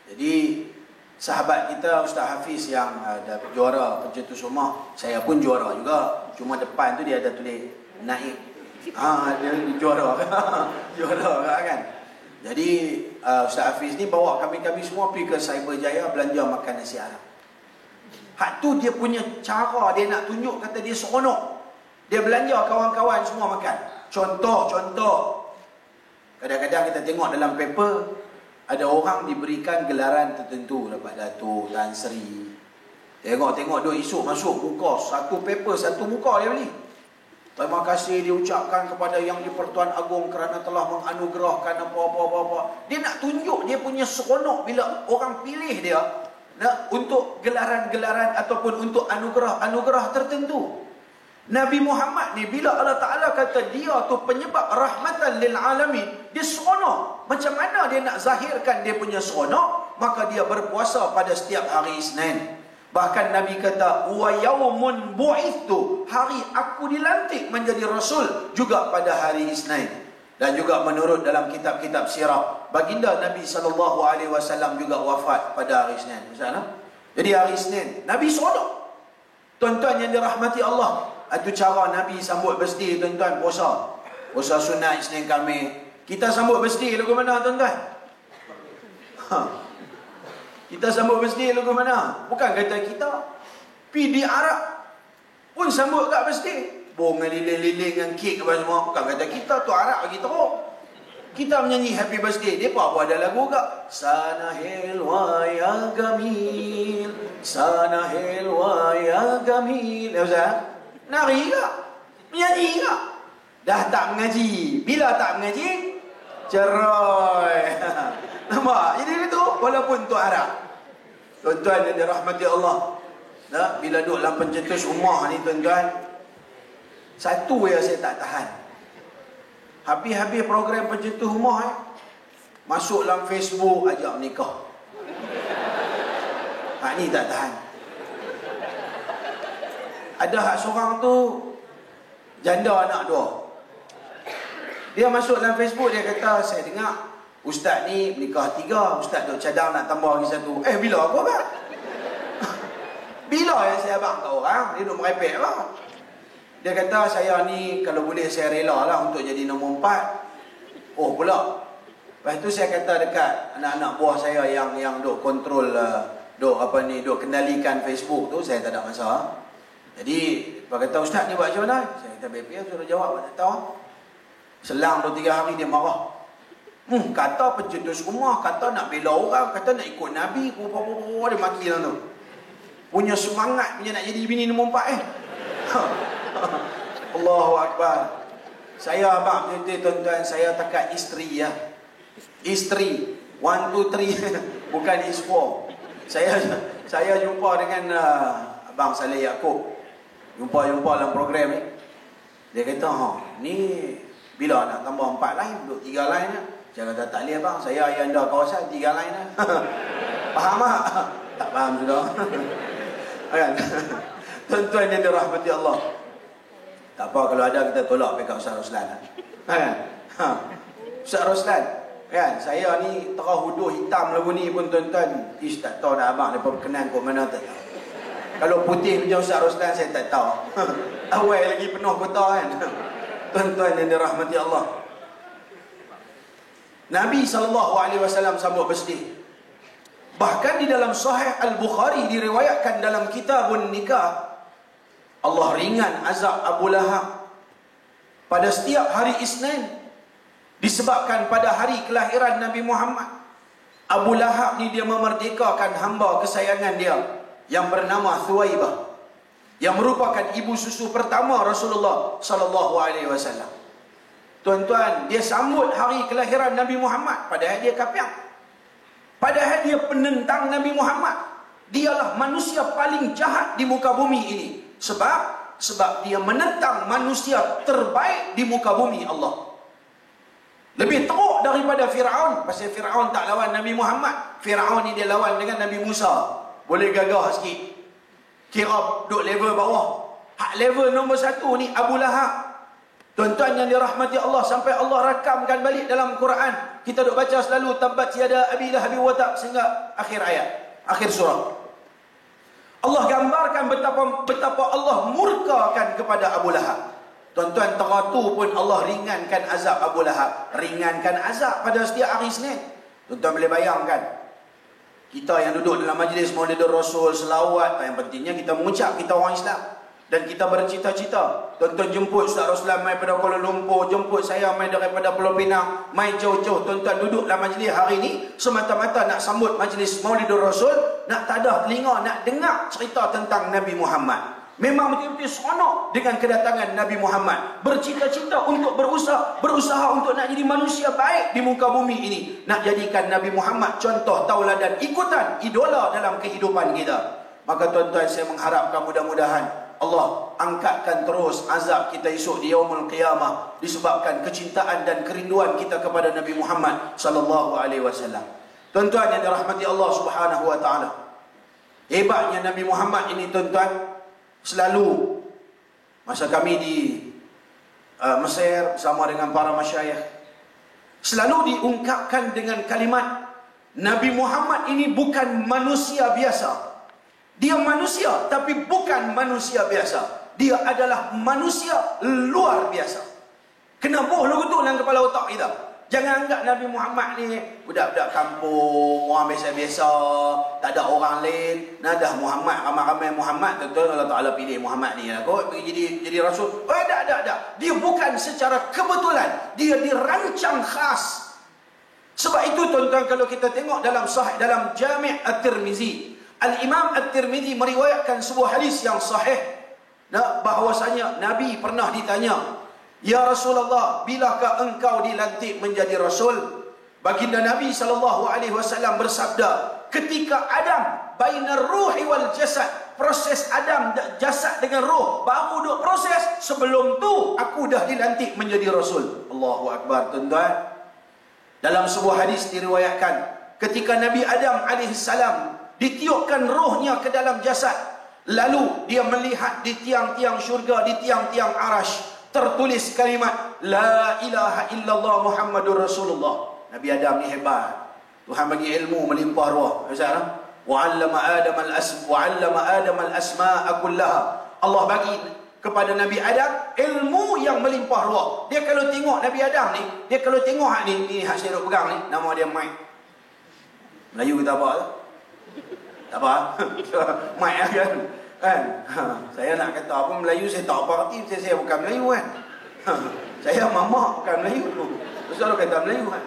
jadi sahabat kita Ustaz Hafiz yang ada juara pencetus rumah, saya pun juara juga. Cuma depan tu dia ada tulis naib. Dia juara. Juara kan. Jadi Ustaz Hafiz ni bawa kami semua pergi ke Cyberjaya belanja makan nasi Arab. Hak tu dia punya cara, dia nak tunjuk kata dia seronok. Dia belanja kawan-kawan semua makan. Contoh. Kadang-kadang kita tengok dalam paper, ada orang diberikan gelaran tertentu, dapat Datuk, Tan Sri. Tengok duk esok masuk muka, satu paper, satu muka dia beli. Terima kasih diucapkan kepada Yang di-Pertuan Agong kerana telah menganugerahkan apa-apa. Dia nak tunjuk dia punya seronok bila orang pilih dia untuk gelaran-gelaran ataupun untuk anugerah tertentu. Nabi Muhammad ni bila Allah Ta'ala kata dia tu penyebab rahmatan lil alamin, dia seronok. Macam mana dia nak zahirkan dia punya seronok? Maka dia berpuasa pada setiap hari Isnin. Bahkan Nabi kata, wa yaumun bu'ithu, hari aku dilantik menjadi Rasul juga pada hari Isnin. Dan juga menurut dalam kitab-kitab sirah, baginda Nabi SAW juga wafat pada hari Isnin. Jadi hari Isnin, Nabi seronok. Tuan-tuan yang dirahmati Allah, itu cara Nabi sambut birthday tuan-tuan, puasa sunat Isnin Khamis. Kita sambut birthday lagu mana tuan-tuan? Kita sambut birthday lagu mana? Bukan kata kita pergi di Arab pun sambut kat birthday, bunga lilin-lilin dengan kek apa semua. Bukan kata kita tu Arab bagi teruk. Kita menyanyi happy birthday, dia apa ada lagu kat sana hilwa ya gamil, sana hilwa ya gamil. Ustaz nari ke? Menyanyi ke? Dah tak mengaji. Bila tak mengaji, cerai. Nampak? Jadi itu walaupun tu Arab. Tuan-tuan yang dirahmati Allah, bila duduk dalam pencetus rumah ni tuan-tuan, satu yang saya tak tahan. Habis-habis program pencetus rumah masuk dalam Facebook ajak menikah. Ni tak tahan. Ada hak seorang tu janda anak 2. Dia masuk dalam Facebook, dia kata, saya dengar ustaz ni nikah 3, ustaz duk cadang nak tambah lagi 1. Bila aku abang? Bila yang saya abang kat orang? Dia duk merepek lah. Dia kata, saya ni kalau boleh saya rela lah untuk jadi nombor 4. Oh pula. Lepas tu saya kata dekat anak-anak buah saya yang duk kontrol, duk kendalikan Facebook tu, saya tak ada masalah. Jadi dia kata, ustaz ni buat macam mana? Saya kata, BP suruh jawab, tak tahu. Selang 2-3 hari dia marah. Kata pencetus rumah, kata nak bela orang, kata nak ikut Nabi, dia maki lah tu. Punya semangat punya nak jadi bini nombor 4 Allahu Akbar. Saya abang tuan-tuan, saya takat isteri ya. Isteri 1, 2, 3 bukan ispo. Saya jumpa dengan Abang Saleh Yaakob. Jumpa dalam program ni. Dia kata, ni bila nak tambah 4 lain, duduk 3 lain lah. Saya kata, tak boleh bang, saya ayah anda kawasan 3 lain lah. Faham tak? Tak faham sudah. Kan? Tuan-tuan yang dirahmati Allah. Tak apa kalau ada kita tolak dekat Ustaz Roslan. Kan? Ustaz Roslan, kan? Saya ni terah huduh hitam lagu ni pun tuan-tuan. Tak tahu dah abang mereka berkenan kot mana tak tahu. Kalau putih macam Ustaz Roslan saya tak tahu. Awal lagi penuh kota kan. Tuan-tuan yang dirahmati Allah. Nabi SAW sambut bersedih. Bahkan di dalam Sahih Al-Bukhari diriwayatkan dalam kitabun nikah, Allah ringan azab Abu Lahab pada setiap hari Isnin disebabkan pada hari kelahiran Nabi Muhammad. Abu Lahab ni dia memerdekakan hamba kesayangan dia yang bernama Thuwaibah, yang merupakan ibu susu pertama Rasulullah sallallahu alaihi wasallam. Tuan-tuan, dia sambut hari kelahiran Nabi Muhammad padahal dia kafir. Padahal dia penentang Nabi Muhammad. Dialah manusia paling jahat di muka bumi ini. Sebab dia menentang manusia terbaik di muka bumi Allah. Lebih teruk daripada Fir'aun. Pasal Fir'aun tak lawan Nabi Muhammad. Fir'aun ni dia lawan dengan Nabi Musa. Boleh gagah sikit. Kira duduk level bawah. Hak level nombor 1 ni Abu Lahab. Tuan-tuan yang dirahmati Allah, sampai Allah rakamkan balik dalam Quran. Kita duk baca selalu tabbat yada abi lahab wa tab sehingga akhir ayat, akhir surah. Allah gambarkan betapa Allah murkakan kepada Abu Lahab. Tuan-tuan, teratu pun Allah ringankan azab Abu Lahab. Ringankan azab pada setiap hari Isnin. Tuan-tuan boleh bayangkan, kita yang duduk dalam majlis Maulidur Rasul, selawat, yang pentingnya kita mengucap kita orang Islam. Dan kita bercita-cita. Tuan-tuan jemput Ustaz Roslan mai pada Kuala Lumpur, jemput saya mai daripada Pulau Pinang, mai jauh-jauh. Tuan-tuan duduk dalam majlis hari ini semata-mata nak sambut majlis Maulidur Rasul, nak tadah telinga, nak dengar cerita tentang Nabi Muhammad. Memang betul-betul seronok dengan kedatangan Nabi Muhammad. Bercita-cita untuk berusaha untuk nak jadi manusia baik di muka bumi ini. Nak jadikan Nabi Muhammad contoh, tauladan, ikutan, idola dalam kehidupan kita. Maka tuan-tuan, saya mengharapkan mudah-mudahan Allah angkatkan terus azab kita esok di yaumul qiyamah disebabkan kecintaan dan kerinduan kita kepada Nabi Muhammad sallallahu alaihi wasallam. Tuan-tuan yang dirahmati Allah Subhanahu wa taala. Hebatnya Nabi Muhammad ini tuan-tuan, selalu masa kami di Mesir bersama dengan para masyayikh, selalu diungkapkan dengan kalimat Nabi Muhammad ini bukan manusia biasa. Dia manusia, tapi bukan manusia biasa. Dia adalah manusia luar biasa. Kena boh lagu tu dalam kepala otak kita. Jangan anggap Nabi Muhammad ni budak-budak kampung, orang biasa-biasa, tak ada orang lain. Nadah Muhammad, ramai-ramai Muhammad, tentu Allah Ta'ala pilih Muhammad ni lah kot, jadi Rasul. Tak. Dia bukan secara kebetulan. Dia dirancang khas. Sebab itu tuan-tuan, kalau kita tengok dalam Jami' At-Tirmizi, Al-Imam At-Tirmizi meriwayatkan sebuah hadis yang sahih, bahwasanya Nabi pernah ditanya, "Ya Rasulullah, bilakah engkau dilantik menjadi Rasul?" Baginda Nabi SAW bersabda, "Ketika Adam bainar ruhi wal jasad," proses Adam jasad dengan roh baru duk proses, sebelum tu aku dah dilantik menjadi Rasul. Allahu Akbar. Tuan-tuan, dalam sebuah hadis diriwayatkan, ketika Nabi Adam alaihissalam ditiupkan rohnya ke dalam jasad. Lalu dia melihat di tiang-tiang syurga, di tiang-tiang arash, tertulis kalimat La ilaha illallah Muhammadur Rasulullah. Nabi Adam ni hebat. Tuhan bagi ilmu melimpah ruah. Wa'allama Adam al-asma'a kullaha. Allah bagi kepada Nabi Adam ilmu yang melimpah ruah. Dia kalau tengok Nabi Adam ni, dia kalau tengok hak ni hak saya duk pegang ni, nama dia Mike. Melayu kita apa tu? Tak apa. Mike kan. Saya nak kata apa Melayu, saya tak apa arti, saya bukan Melayu kan. Saya mamak bukan Melayu. Terus kalau kata Melayu kan.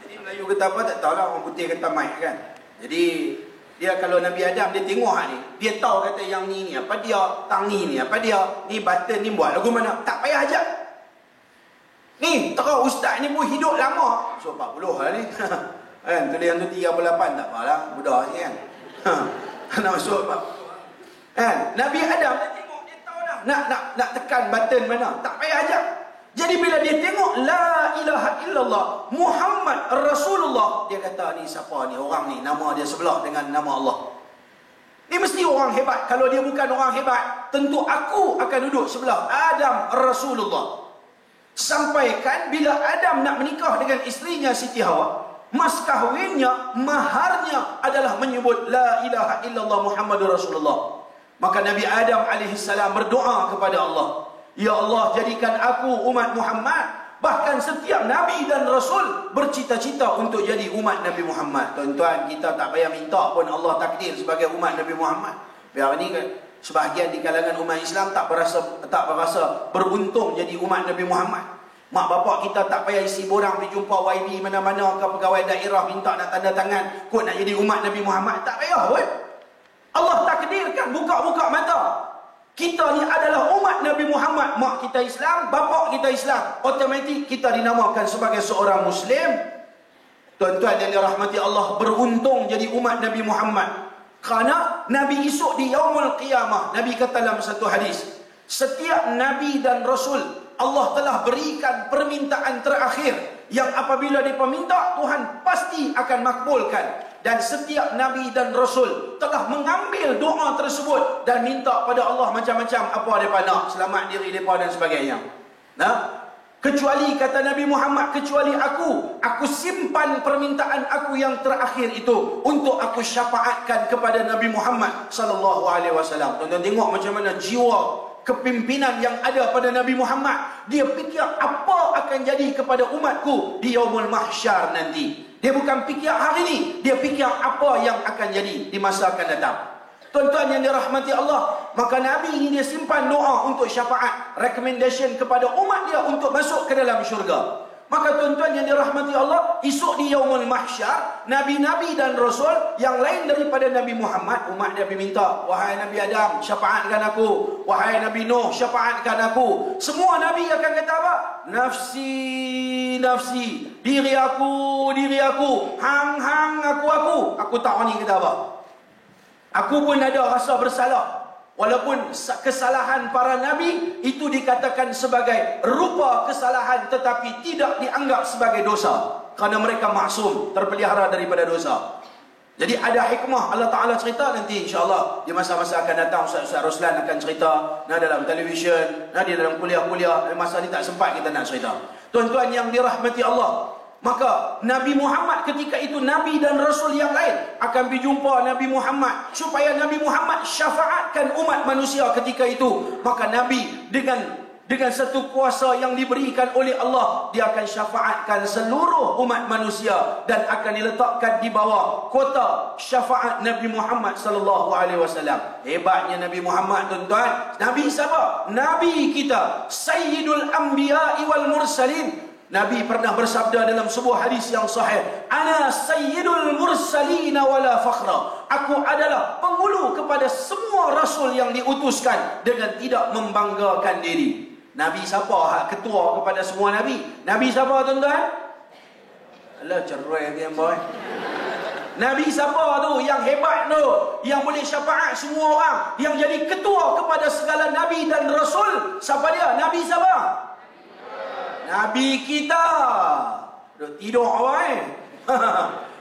Jadi Melayu kata apa tak tahu lah, orang putih kata Mike kan. Jadi dia kalau Nabi Adam dia tengok hak ni, dia tahu kata yang ni apa dia, tangi ni apa dia, ni button ni buat lagu mana, tak payah ajak. Ni terus ustaz ni pun hidup lama. So 40 lah ni. Kan tulis yang tu 38 tak apalah, mudah ni kan. Nak masuk apa? Kan Nabi Adam dia tengok, dia tahu dah nak tekan button mana, tak payah ajak. Jadi bila dia tengok La ilaha illallah Muhammad Rasulullah, dia kata ni siapa ni orang ni, nama dia sebelah dengan nama Allah. Ni mesti orang hebat. Kalau dia bukan orang hebat, tentu aku akan duduk sebelah Adam Rasulullah. Sampaikan bila Adam nak menikah dengan isterinya Siti Hawa, mas kahwinnya, maharnya adalah menyebut La ilaha illallah Muhammadur Rasulullah. Maka Nabi Adam alaihissalam berdoa kepada Allah, Ya Allah, jadikan aku umat Muhammad. Bahkan setiap Nabi dan Rasul bercita-cita untuk jadi umat Nabi Muhammad. Tuan-tuan, kita tak payah minta pun Allah takdir sebagai umat Nabi Muhammad. Biar ni kan sebahagian di kalangan umat Islam tak berasa beruntung jadi umat Nabi Muhammad. Mak bapak kita tak payah isi borang pergi jumpa YB mana-mana ke pegawai daerah minta nak tanda tangan kot nak jadi umat Nabi Muhammad. Tak payah pun. Allah takdirkan, buka-buka mata. Kita ni adalah umat Nabi Muhammad. Mak kita Islam, bapak kita Islam, automatik kita dinamakan sebagai seorang Muslim. Tuan-tuan yang dirahmati Allah, beruntung jadi umat Nabi Muhammad. Kerana Nabi esok di Yaumul Qiyamah, Nabi kata dalam satu hadis, setiap Nabi dan Rasul Allah telah berikan permintaan terakhir yang apabila diperminta Tuhan pasti akan makbulkan. Dan setiap Nabi dan Rasul telah mengambil doa tersebut dan minta pada Allah macam-macam apa mereka nak, selamat diri mereka dan sebagainya. Nah, kecuali kata Nabi Muhammad, kecuali aku simpan permintaan aku yang terakhir itu untuk aku syafaatkan kepada Nabi Muhammad sallallahu alaihi wasallam. Tuan-tuan tengok macam mana jiwa kepimpinan yang ada pada Nabi Muhammad. Dia fikir apa akan jadi kepada umatku di Yaumul Mahsyar nanti. Dia bukan fikir hari ini, dia fikir apa yang akan jadi di masa akan datang. Tuan-tuan yang dirahmati Allah, maka Nabi ini dia simpan doa untuk syafaat, recommendation kepada umat dia untuk masuk ke dalam syurga. Maka tuan-tuan yang dirahmati Allah, esok di Yaumul Mahsyar, Nabi-Nabi dan Rasul yang lain daripada Nabi Muhammad, umat Nabi minta, wahai Nabi Adam, syafaatkan aku. Wahai Nabi Nuh, syafaatkan aku. Semua Nabi akan kata apa? Nafsi, nafsi. Diri aku, diri aku. Hang, hang, aku. Aku tak ni kata apa? Aku pun ada rasa bersalah. Walaupun kesalahan para Nabi itu dikatakan sebagai rupa kesalahan tetapi tidak dianggap sebagai dosa. Kerana mereka maksum, terpelihara daripada dosa. Jadi ada hikmah Allah Ta'ala cerita nanti insyaAllah. Di masa-masa akan datang Ustaz Roslan akan cerita. Dalam televisyen, di dalam kuliah-kuliah. Masa ni tak sempat kita nak cerita. Tuan-tuan yang dirahmati Allah, maka Nabi Muhammad ketika itu, Nabi dan Rasul yang lain akan berjumpa Nabi Muhammad supaya Nabi Muhammad syafaatkan umat manusia ketika itu. Maka Nabi dengan satu kuasa yang diberikan oleh Allah, dia akan syafaatkan seluruh umat manusia dan akan diletakkan di bawah kota syafaat Nabi Muhammad sallallahu alaihi wasallam. Hebatnya Nabi Muhammad, tuan-tuan. Nabi siapa? Nabi kita, Sayyidul Anbiya'i wal Mursalin. Nabi pernah bersabda dalam sebuah hadis yang sahih, Ana sayyidul mursalin wala fakhra. Aku adalah penghulu kepada semua rasul yang diutuskan dengan tidak membanggakan diri. Nabi siapa? Hak ketua kepada semua Nabi. Nabi siapa tuan-tuan? Alah cerai dia boy. Nabi siapa tu? Yang hebat tu, yang boleh syafaat semua orang, yang jadi ketua kepada segala Nabi dan Rasul. Siapa dia? Nabi siapa? Nabi kita. Duk tidur awal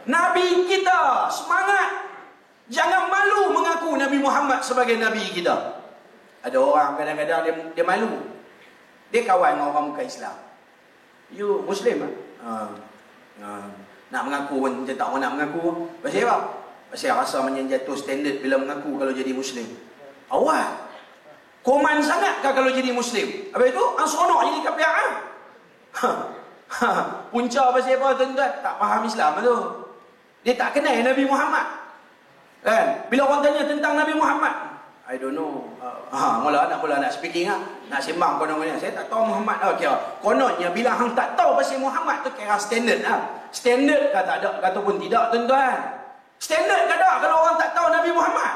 Nabi kita. Semangat. Jangan malu mengaku Nabi Muhammad sebagai Nabi kita. Ada orang kadang-kadang dia malu. Dia kawan dengan orang bukan Islam. You Muslim nak mengaku pun macam tak nak mengaku. Pasal apa? Pasal rasa macam jatuh standard bila mengaku kalau jadi Muslim. Awal koman sangat kah kalau jadi Muslim? Habis itu seronok jadi kafir. Punca pasal apa tuan-tuan? Tak faham Islam tu. Dia tak kenal Nabi Muhammad. Kan? Bila orang tanya tentang Nabi Muhammad, I don't know. Mula nak speaking nak sembang konon-konon. Saya tak tahu Muhammad. Okey. Kononnya bila hang tak tahu pasal Muhammad tu kira standard Standard kah tak ada ataupun tidak tuan-tuan? Standard kah tak kalau orang tak tahu Nabi Muhammad?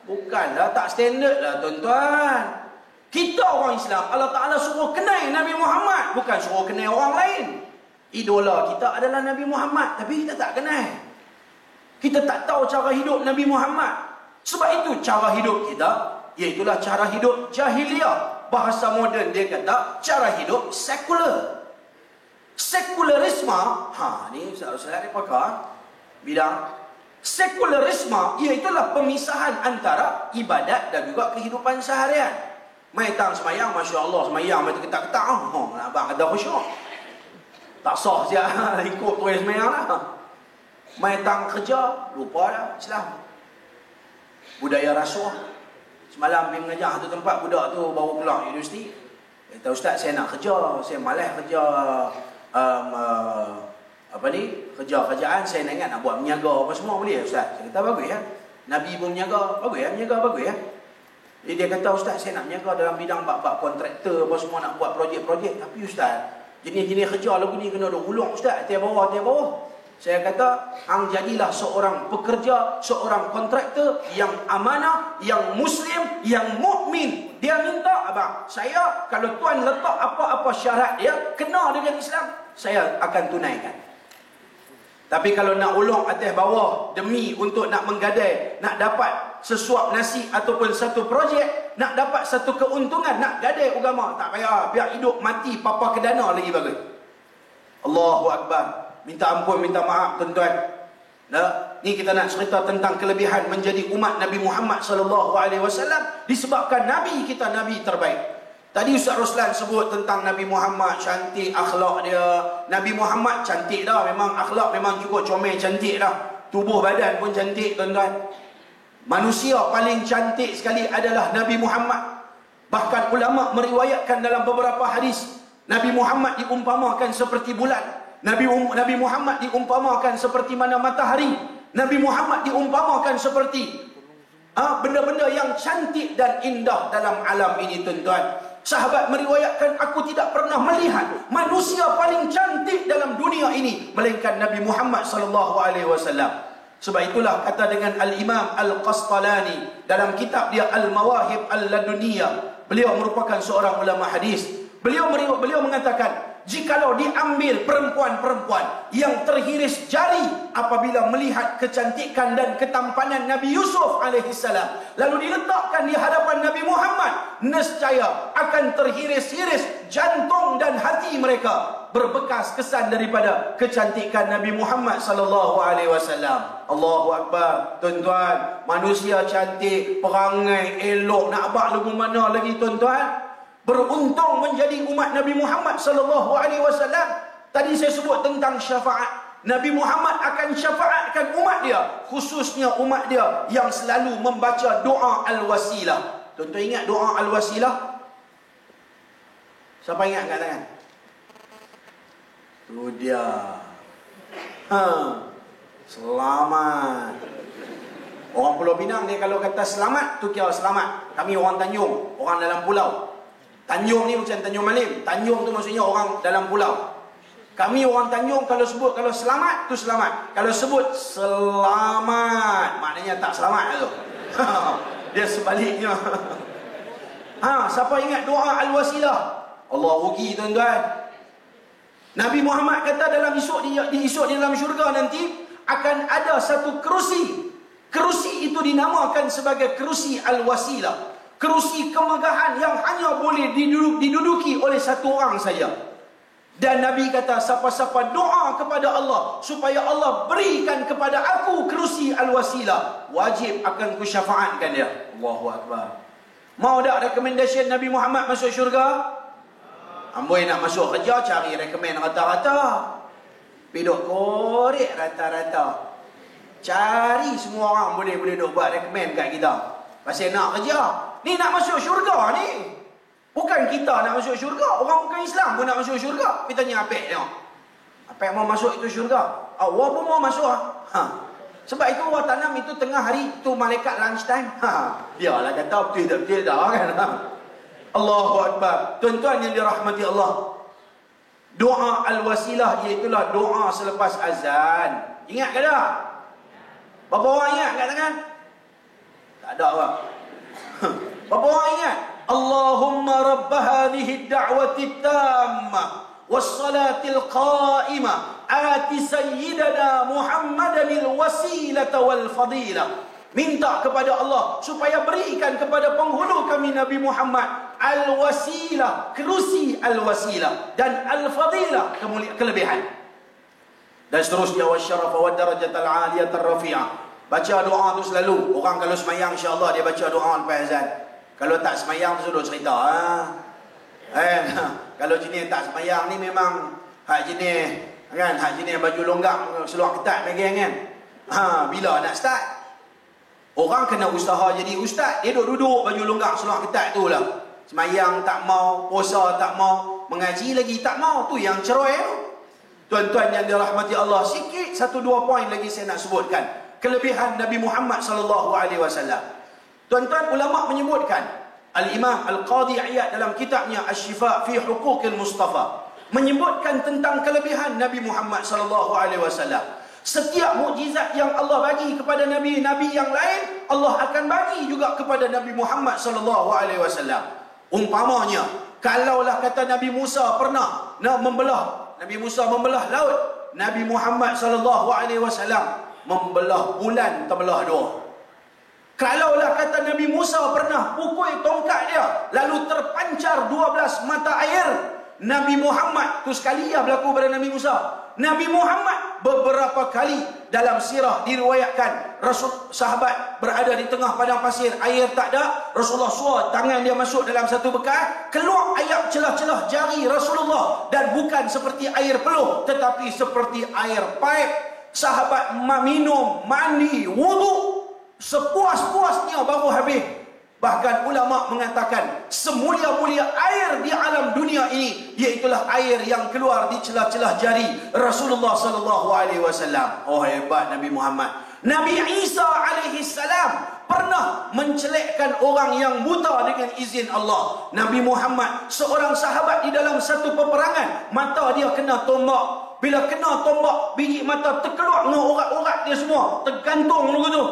Bukanlah tak standard lah tuan-tuan. Kita orang Islam, Allah Ta'ala suruh kenal Nabi Muhammad, bukan suruh kenal orang lain. Idola kita adalah Nabi Muhammad, tapi kita tak kenal. Kita tak tahu cara hidup Nabi Muhammad. Sebab itu cara hidup kita, iaitulah cara hidup jahiliah. Bahasa moden dia kata cara hidup sekular. Sekularisme, ni Ustaz-Ustaz ni pakar bidang sekularisme, iaitulah pemisahan antara ibadat dan juga kehidupan seharian. Mai tang semayang, Masya Allah, semayang macam ketak-ketak. Abang kata khusyuk. Tak sah siap ikut tu yang semayang lah. Mai tang kerja, lupa dah Islam. Budaya rasuah. Semalam pergi mengajar satu tempat, budak tu baru pulang universiti. Dia kata, Ustaz saya nak kerja, saya malas kerja kerjaan, saya nak ingat nak buat menyaga apa semua boleh Ustaz? Saya kata bagus ya. Nabi pun menyaga, bagus ya, menyaga bagus ya. Jadi dia kata, Ustaz saya nak menyaga dalam bidang bab kontraktor apa semua, nak buat projek-projek. Tapi Ustaz, jenis-jenis kerja lagu ni kena ada ulung Ustaz, tiap bawah. Saya kata, hang jadilah seorang pekerja, seorang kontraktor yang amanah, yang Muslim, yang mukmin. Dia minta, abang, saya kalau tuan letak apa-apa syarat dia kena dengan Islam, saya akan tunaikan. Tapi kalau nak ulung atas bawah demi untuk nak menggadai, nak dapat sesuap nasi ataupun satu projek, nak dapat satu keuntungan, nak gadai agama, tak payah, biar hidup mati papa kedana lagi bagus. Allahu Akbar. Minta ampun, minta maaf tuan-tuan. Ni kita nak cerita tentang kelebihan menjadi umat Nabi Muhammad SAW disebabkan Nabi kita Nabi terbaik. Tadi Ustaz Roslan sebut tentang Nabi Muhammad, cantik akhlak dia. Nabi Muhammad cantik dah, memang akhlak memang cukup comel cantik dah. Tubuh badan pun cantik tuan-tuan. Manusia paling cantik sekali adalah Nabi Muhammad. Bahkan ulama meriwayatkan dalam beberapa hadis, Nabi Muhammad diumpamakan seperti bulan. Nabi Muhammad diumpamakan seperti mana matahari. Nabi Muhammad diumpamakan seperti benda-benda yang cantik dan indah dalam alam ini tuan-tuan. Sahabat meriwayatkan, aku tidak pernah melihat manusia paling cantik dalam dunia ini melainkan Nabi Muhammad SAW. Sebab itulah kata dengan Al-Imam Al-Qastalani dalam kitab dia Al-Mawahib Al-Laduniyah. Beliau merupakan seorang ulama hadis. Beliau mengatakan, jikalau diambil perempuan-perempuan yang terhiris jari apabila melihat kecantikan dan ketampanan Nabi Yusuf alaihissalam, lalu diletakkan di hadapan Nabi Muhammad, nescaya akan terhiris-hiris jantung dan hati mereka, berbekas kesan daripada kecantikan Nabi Muhammad sallallahu alaihi wasallam. Allahu Akbar. Tuan-tuan, manusia cantik, perangai elok, nak abang lagu mana lagi tuan-tuan? Beruntung menjadi umat Nabi Muhammad sallallahu alaihi wasallam. Tadi saya sebut tentang syafaat. Nabi Muhammad akan syafaatkan umat dia, khususnya umat dia yang selalu membaca doa al-wasilah. Tuan-tuan ingat doa al-wasilah? Siapa ingat angkat tangan? Tu dia. Selamat. Orang Pulau Pinang dia kalau kata selamat tu kira selamat. Kami orang Tanjung, orang dalam pulau. Tanjung ni bukan Tanjung Malim. Tanjung tu maksudnya orang dalam pulau. Kami orang Tanjung kalau sebut kalau selamat tu selamat. Kalau sebut selamat maknanya tak selamat tu. Dia sebaliknya. Siapa ingat doa al-wasilah? Allah rugi tuan-tuan. Nabi Muhammad kata dalam esok di dalam syurga nanti akan ada satu kerusi. Kerusi itu dinamakan sebagai kerusi al-wasilah. Kerusi kemegahan yang hanya boleh diduduki oleh satu orang saja. Dan Nabi kata, siapa-siapa doa kepada Allah supaya Allah berikan kepada aku kerusi al-wasilah, wajib akan ku syafaatkan dia. Allahu Akbar. Mau tak recommendation Nabi Muhammad masuk syurga? Amboi nak masuk kerja, cari recommend rata-rata. Piduk korek rata-rata. Cari semua orang boleh duk buat recommend kat kita. Pasal nak kerja. Ni nak masuk syurga ni. Bukan kita nak masuk syurga. Orang bukan Islam pun nak masuk syurga. Kita tanya Apek tengok. Apek mau masuk itu syurga. Awak pun mau masuk. Sebab itu Allah tanam itu tengah hari itu malaikat lunch time. Biarlah kata betul dah kan. Allahu Akbar. Tuan-tuan yang dirahmati Allah. Doa al-wasilah iaitulah doa selepas azan. Ingat ke tak? Berapa orang ingat kat tangan? Tak ada orang. Berapa orang ingat? Allahumma rabb hadhihi ad-da'wati at-tammah was-salatil qa'imah ati sayyidana Muhammadan al-wasilata wal fadilah. Minta kepada Allah supaya berikan kepada penghulu kami Nabi Muhammad al-wasilah, kerusi al-wasilah, dan al-fadilah, kelebihan. Dan seterusnya wasyarafa wa darajatal aliyatar rafi'ah. Baca doa tu selalu. Orang kalau semayang insya-Allah dia baca doa lepas azan. Kalau tak semayang tu sudah cerita. Kalau jenis tak semayang ni memang hak jenis kan, hak jenis baju longgak seluar ketat lagi kan. Bila nak start? Orang kena usaha jadi ustaz, dia duduk baju longgak seluar ketat tu lah. Semayang tak mau, puasa tak mau, mengaji lagi tak mau, tu yang cerai tu. Tuan-tuan yang dirahmati Allah, sikit 1-2 poin lagi saya nak sebutkan. Kelebihan Nabi Muhammad sallallahu alaihi wasallam. Tuan-tuan, ulama menyebutkan, Al-Imam Al-Qadhi Iyad dalam kitabnya Asy-Syifa fi Huquqil Mustafa menyebutkan tentang kelebihan Nabi Muhammad sallallahu alaihi wasallam. Setiap mukjizat yang Allah bagi kepada nabi-nabi yang lain, Allah akan bagi juga kepada Nabi Muhammad sallallahu alaihi wasallam. Umpamanya, kalaulah kata Nabi Musa pernah Nabi Musa membelah laut, Nabi Muhammad sallallahu alaihi wasallam membelah bulan terbelah dua. Kalaulah kata Nabi Musa pernah pukul tongkat dia lalu terpancar 12 mata air, Nabi Muhammad tu sekali ya berlaku pada Nabi Musa. Nabi Muhammad beberapa kali dalam sirah diriwayatkan sahabat berada di tengah padang pasir, air tak ada, Rasulullah suar tangan dia masuk dalam satu bekas, keluar air celah-celah jari Rasulullah, dan bukan seperti air peluh tetapi seperti air paip. Sahabat minum, mandi, wudu sepuas-puasnya baru habis. Bahkan ulama mengatakan semulia-mulia air di alam dunia ini iaitulah air yang keluar di celah-celah jari Rasulullah sallallahu alaihi wasallam. Oh, hebat Nabi Muhammad. Nabi Isa alaihi salam pernah mencelekkan orang yang buta dengan izin Allah. Nabi Muhammad, seorang sahabat di dalam satu peperangan, mata dia kena tombak. Bila kena tombak, biji mata terkeluar dengan urat-urat dia semua, tergantung dulu tu.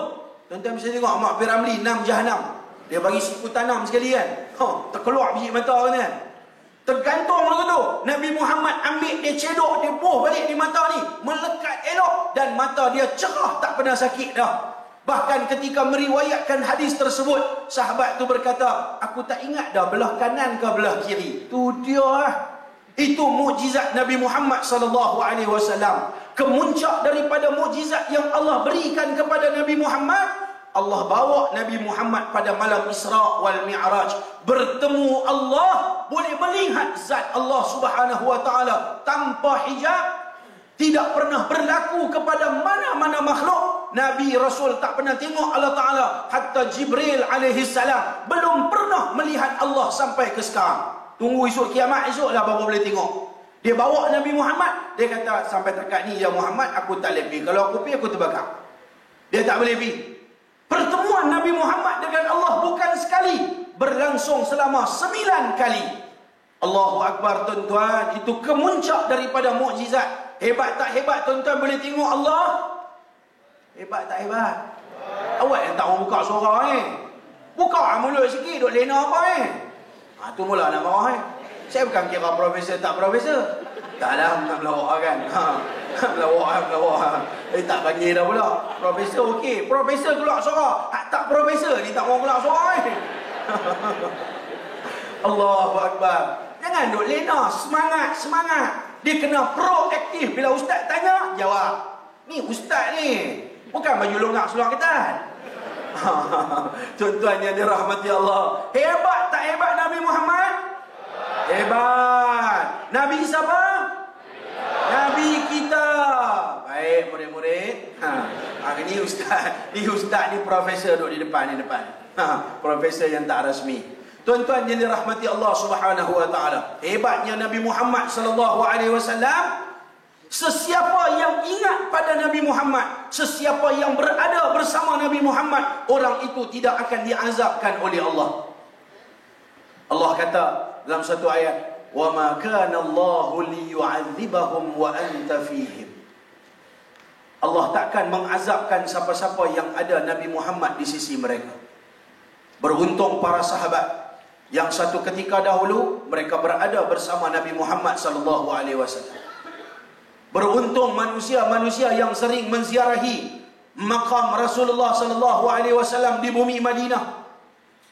Tuan-tuan bisa tengok Mak Piramli 6 Jahanam. Dia bagi siku tanam sekali kan. Terkeluar biji mata kan. Tergantung dulu tu. Nabi Muhammad ambil dia cedok, dia buh balik di mata ni, melekat elok, dan mata dia cerah, tak pernah sakit dah. Bahkan ketika meriwayatkan hadis tersebut, sahabat tu berkata, aku tak ingat dah belah kanan ke belah kiri. Tu dia lah. Itu mukjizat Nabi Muhammad sallallahu alaihi wasallam. Kemuncak daripada mukjizat yang Allah berikan kepada Nabi Muhammad, Allah bawa Nabi Muhammad pada malam Isra wal Mi'raj, bertemu Allah, boleh melihat zat Allah Subhanahu wa taala tanpa hijab. Tidak pernah berlaku kepada mana-mana makhluk. Nabi Rasul tak pernah tengok Allah Ta'ala. Hatta Jibril alaihi salam belum pernah melihat Allah sampai ke sekarang. Tunggu esok kiamat, esok lah baru boleh tengok. Dia bawa Nabi Muhammad, dia kata sampai terkat ni ya Muhammad, aku tak boleh pergi. Kalau aku pergi, aku terbakar. Dia tak boleh pergi. Pertemuan Nabi Muhammad dengan Allah bukan sekali, berlangsung selama 9 kali. Allahu Akbar tuan-tuan. Itu kemuncak daripada mukjizat. Hebat tak hebat tuan-tuan boleh tengok Allah? Hebat tak hebat? Awak yang tak mau buka suara ni. Buka mulut sikit, duk lena apa ni? Tu mula nak marah Saya bukan kira profesor tak profesor. Taklah, nak melawak kan. Melawak. Tak bagi dah pula. Profesor okey. Profesor keluar suara. Tak profesor ni tak mau keluar suara ni. Allahu Akbar. Jangan duk lena. Semangat. Dia kena proaktif. Bila ustaz tanya, jawab. Ni ustaz ni, bukan baju longak seluar ketat. Tuan-tuan yang dirahmati Allah, hebat tak hebat Nabi Muhammad? Hebat. Nabi siapa? Nabi kita. Baik murid-murid. Ni ustaz, ni profesor duduk di depan ni. Profesor yang tak rasmi. Tuan-tuan yang dirahmati Allah Subhanahu wa taala, hebatnya Nabi Muhammad sallallahu alaihi wasallam. Sesiapa yang ingat pada Nabi Muhammad, sesiapa yang berada bersama Nabi Muhammad, orang itu tidak akan diazabkan oleh Allah. Allah kata dalam satu ayat, "Wa ma kana Allahu liyu'adzibahum wa anta fihim." Allah takkan mengazabkan siapa-siapa yang ada Nabi Muhammad di sisi mereka. Beruntung para sahabat yang satu ketika dahulu mereka berada bersama Nabi Muhammad sallallahu alaihi wasallam. Beruntung manusia-manusia yang sering menziarahi makam Rasulullah sallallahu alaihi wasallam di bumi Madinah.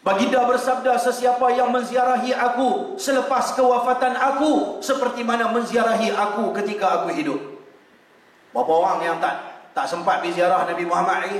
Baginda bersabda, sesiapa yang menziarahi aku selepas kewafatan aku seperti mana menziarahi aku ketika aku hidup. Berapa orang yang tak sempat berziarah Nabi Muhammad lagi?